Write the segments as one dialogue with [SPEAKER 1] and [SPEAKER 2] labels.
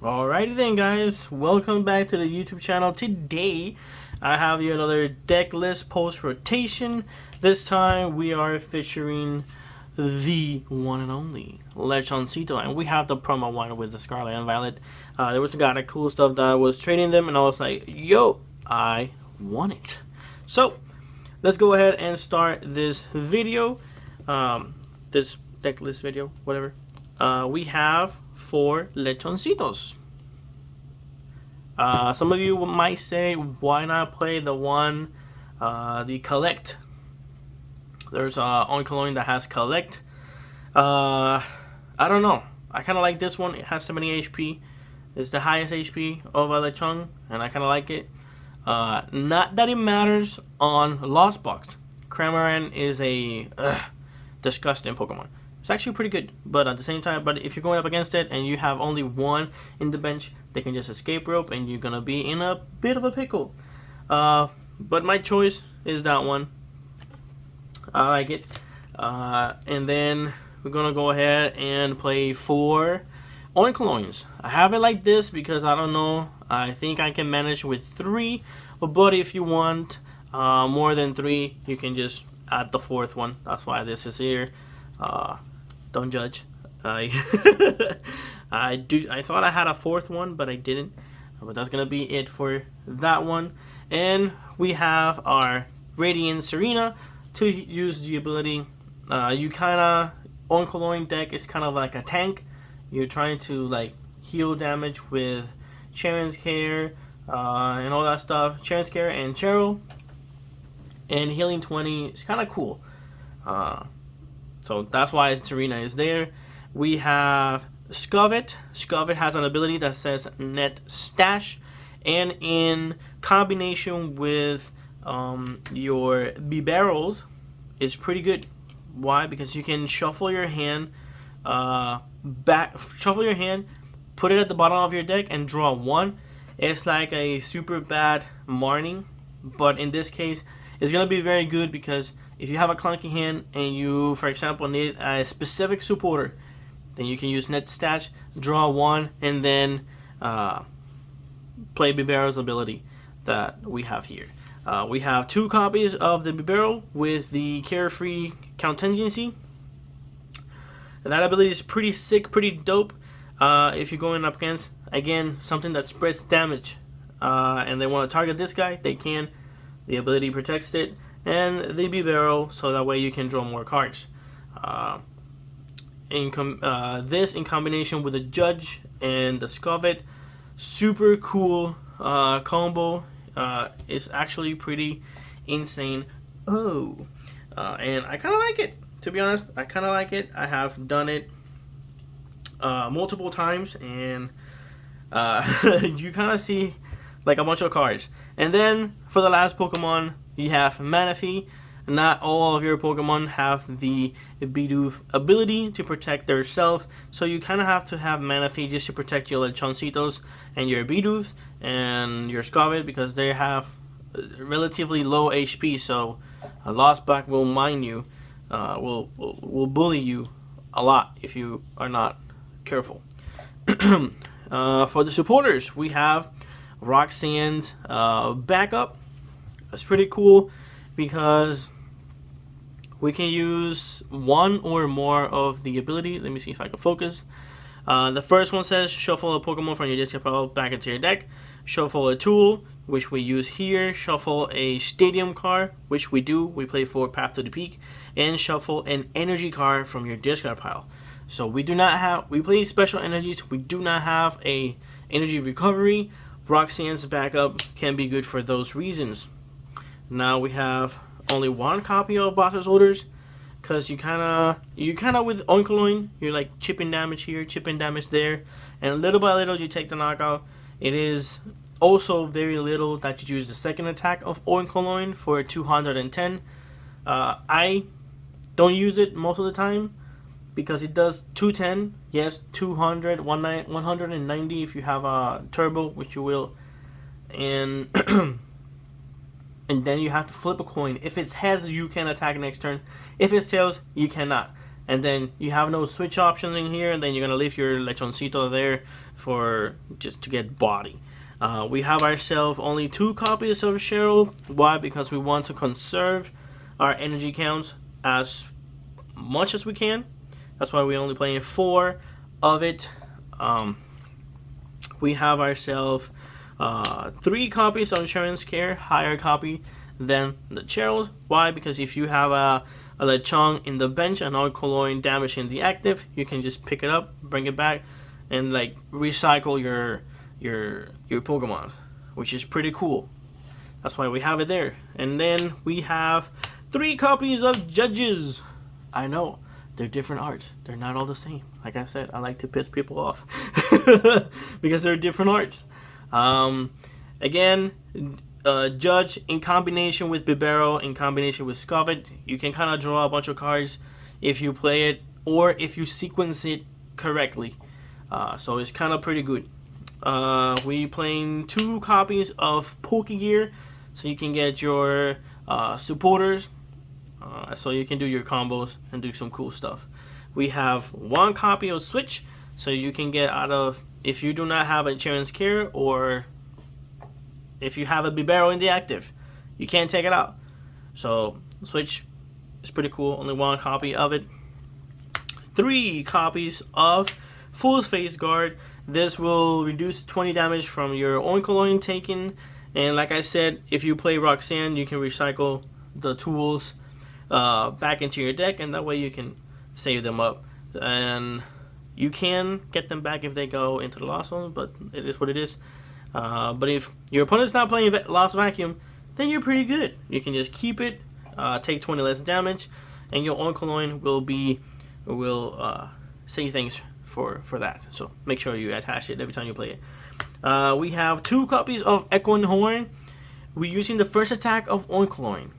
[SPEAKER 1] Alrighty then, guys, welcome back to the YouTube channel. Today I have you another deck list post rotation. This time we are featuring the one and only Lechoncito, and we have the promo one with the Scarlet and Violet. There was a lot of cool stuff that I was trading them, and I was like, yo, I want it. So let's go ahead and start this video, this deck list video, whatever. We have 4 Lechoncitos. Some of you might say, why not play the one, the Collect? There's Oinkologne that has Collect. I don't know. I kind of like this one. It has 70 HP. It's the highest HP of a Lechon, and I kind of like it. Not that it matters on Lost Box. Cramorant is a disgusting Pokemon. It's actually pretty good, but at the same time, if you're going up against it and you have only one in the bench, they can just escape rope and you're gonna be in a bit of a pickle. But my choice is that one. I like it. And then we're gonna go ahead and play 4 Oinkolognes. I have it like this because I don't know. I think I can manage with 3, but if you want more than 3, you can just add the 4th one. That's why this is here. Don't judge. I thought I had a 4th one, but I didn't. But that's gonna be it for that one. And we have our Radiant Serena to use the ability. Oinkologne deck is kind of like a tank. You're trying to like heal damage with Charon's Care and all that stuff. Charon's Care and Cheryl. And healing 20 is kind of cool. So that's why Serena is there. We have Scovet. Scovet has an ability that says Net Stash, and in combination with your Bibarels is pretty good. Why? Because you can shuffle your hand, put it at the bottom of your deck, and draw 1. It's like a super bad Marnie, but in this case, it's gonna be very good because if you have a clunky hand and you, for example, need a specific supporter, then you can use Net Stash, draw 1, and then play Bibarel's ability that we have here. We have 2 copies of the Bibarel with the Carefree Contingency. That ability is pretty sick, pretty dope. If you're going up against, again, something that spreads damage, and they want to target this guy, they can. The ability protects it. And the Bibarel, so that way you can draw more cards. This in combination with the Judge and the Scovet, super cool combo. It's actually pretty insane. And I kind of like it, to be honest. I kind of like it. I have done it multiple times, and you kind of see like a bunch of cards. And then for the last Pokemon, you have Manaphy. Not all of your Pokemon have the Bidoof ability to protect themselves, so you kind of have to have Manaphy just to protect your Lechoncitos and your Bidoofs and your Scovet, because they have relatively low HP. So a Lost Back will mine you, will bully you a lot if you are not careful. For the supporters, we have Roxanne's backup. That's pretty cool because we can use 1 or more of the ability. Let me see if I can focus. The first one says shuffle a Pokemon from your discard pile back into your deck. Shuffle a tool, which we use here. Shuffle a stadium card, which we do. We play for Path to the Peak. And shuffle an energy card from your discard pile. So we play special energies. We do not have a energy recovery. Roxanne's backup can be good for those reasons. Now we have only 1 copy of Boss's Orders, because you kind of with Oinkologne, you're like chipping damage here, chipping damage there, and little by little you take the knockout. It is also very little that you use the second attack of Oinkologne for 210. I don't use it most of the time because it does 210, yes, 200, 190 if you have a turbo, which you will, and and then you have to flip a coin. If it's heads, you can attack next turn. If it's tails, you cannot. and then you have no switch options in here, and then you're gonna leave your lechoncito there for just to get body. We have ourselves only 2 copies of Cheryl. Why? Because we want to conserve our energy counts as much as we can. That's why we're only playing 4 of it. We have ourselves 3 copies of Insurance Care, higher copy than the Cheryl. Why? Because if you have a Lechonk in the bench and Oinkologne damage in the active, you can just pick it up, bring it back, and like recycle your Pokemon, which is pretty cool. That's why we have it there. And then we have 3 copies of Judges. I know, they're different arts. They're not all the same. Like I said, I like to piss people off because they're different arts. Again, Judge in combination with Bibarel, in combination with Scovet, you can kind of draw a bunch of cards if you play it or if you sequence it correctly. So it's kind of pretty good. We playing 2 copies of Pokegear, so you can get your supporters, so you can do your combos and do some cool stuff. We have 1 copy of Switch, so you can get out of, if you do not have Insurance Care, or if you have a Bibarel in the active, you can't take it out. So Switch is pretty cool. Only 1 copy of it. 3 copies of Full Face Guard. This will reduce 20 damage from your Oinkologne taken. And like I said, if you play Roxanne, you can recycle the tools back into your deck, and that way you can save them up. And you can get them back if they go into the Lost Zone, but it is what it is. But if your opponent's not playing Lost Vacuum, then you're pretty good. You can just keep it, take 20 less damage, and your Oinkologne will say things for that. So make sure you attach it every time you play it. We have 2 copies of Echoing Horn. We're using the first attack of Oinkologne.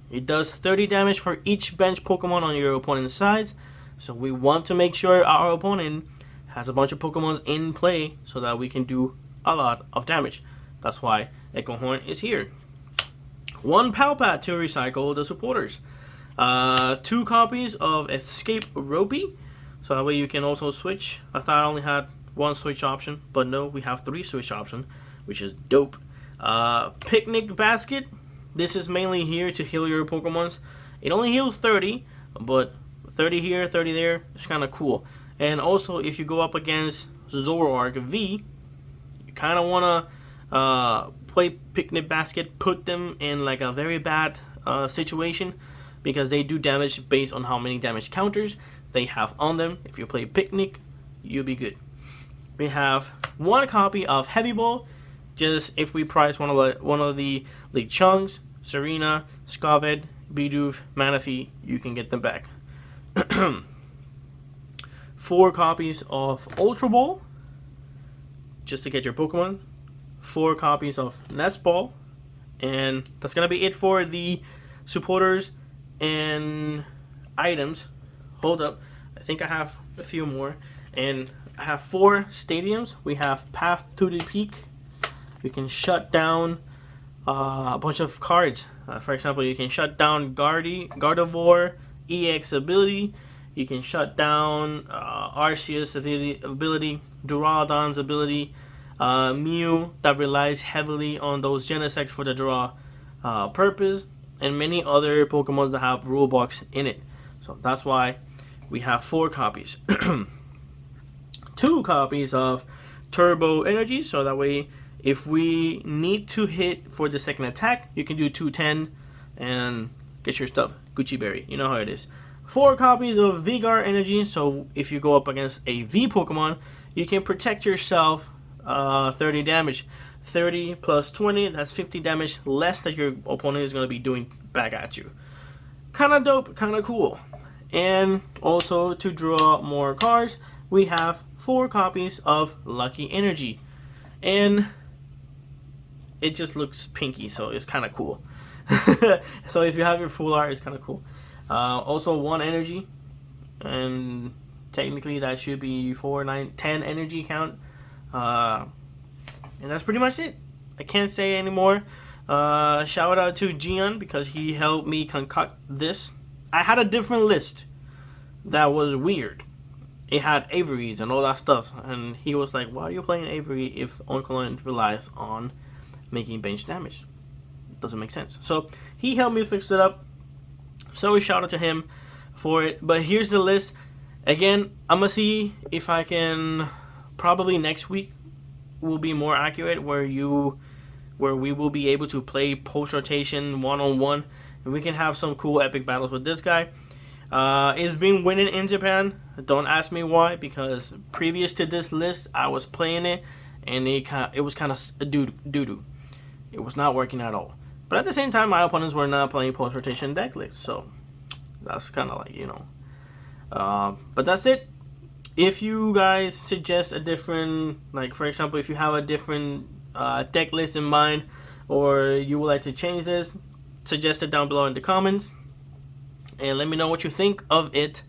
[SPEAKER 1] It does 30 damage for each bench Pokemon on your opponent's sides. So we want to make sure our opponent has a bunch of Pokemons in play so that we can do a lot of damage. That's why Echo Horn is here. 1 Palpat to recycle the supporters. 2 copies of Escape Ropey, so that way you can also switch. I thought I only had 1 switch option, but no, we have 3 switch options, which is dope. Picnic Basket. This is mainly here to heal your Pokemons. It only heals 30, but 30 here, 30 there. It's kind of cool. And also, if you go up against Zoroark V, you kind of want to play Picnic Basket, put them in like a very bad situation, because they do damage based on how many damage counters they have on them. If you play Picnic, you'll be good. We have 1 copy of Heavy Ball. Just if we price one of the Lechonks, Serena, Scovet, Bidoof, Manaphy, you can get them back. 4 copies of Ultra Ball, just to get your Pokemon. 4 copies of Nest Ball, and that's gonna be it for the supporters and items. Hold up, I think I have a few more, and I have 4 stadiums. We have Path to the Peak. You can shut down a bunch of cards. For example, you can shut down Gardevoir EX ability. You can shut down Arceus ability, Duraludon's ability, Mew that relies heavily on those Genesects for the draw purpose, and many other Pokemon that have rule box in it. So that's why we have 4 copies. 2 copies of Turbo Energy, so that way if we need to hit for the second attack, you can do 210 and get your stuff. Gucci Berry, you know how it is. 4 copies of Vigor Energy, so if you go up against a V Pokemon, you can protect yourself 30 damage. 30 plus 20, that's 50 damage less that your opponent is going to be doing back at you. Kind of dope, kind of cool. And also to draw more cards, we have 4 copies of Lucky Energy. And it just looks pinky, so it's kind of cool. So if you have your full art, it's kind of cool. Also 1 energy, and technically that should be 4, 9, 10 energy count. And that's pretty much it. I can't say anymore. Shout out to Gian because he helped me concoct this. I had a different list. that was weird. It had Avery's and all that stuff, and he was like, "Why are you playing Avery if Oinkologne relies on making bench damage? Doesn't make sense." So he helped me fix it up. So a shout out to him for it. But here's the list. Again, I'm gonna see if I can. Probably next week will be more accurate, where we will be able to play post rotation 1-on-1, and we can have some cool epic battles with this guy. It's been winning in Japan. Don't ask me why, because previous to this list, I was playing it, and it was kind of doo-doo. It was not working at all. But at the same time, my opponents were not playing post-rotation deck lists, so that's kind of like, but that's it. If you guys suggest a different, like for example, if you have a different deck list in mind, or you would like to change this, suggest it down below in the comments. And let me know what you think of it.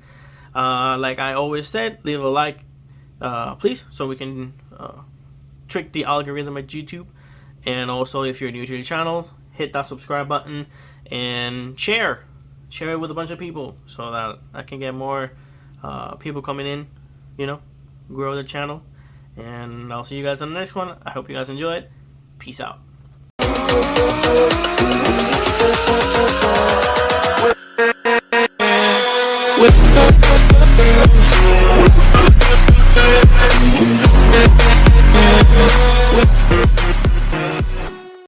[SPEAKER 1] Like I always said, leave a like, please, so we can trick the algorithm at YouTube. And also, if you're new to the channel, hit that subscribe button and share it with a bunch of people, so that I can get more people coming in, grow the channel. And I'll see you guys on the next one. I hope you guys enjoy it. Peace out. With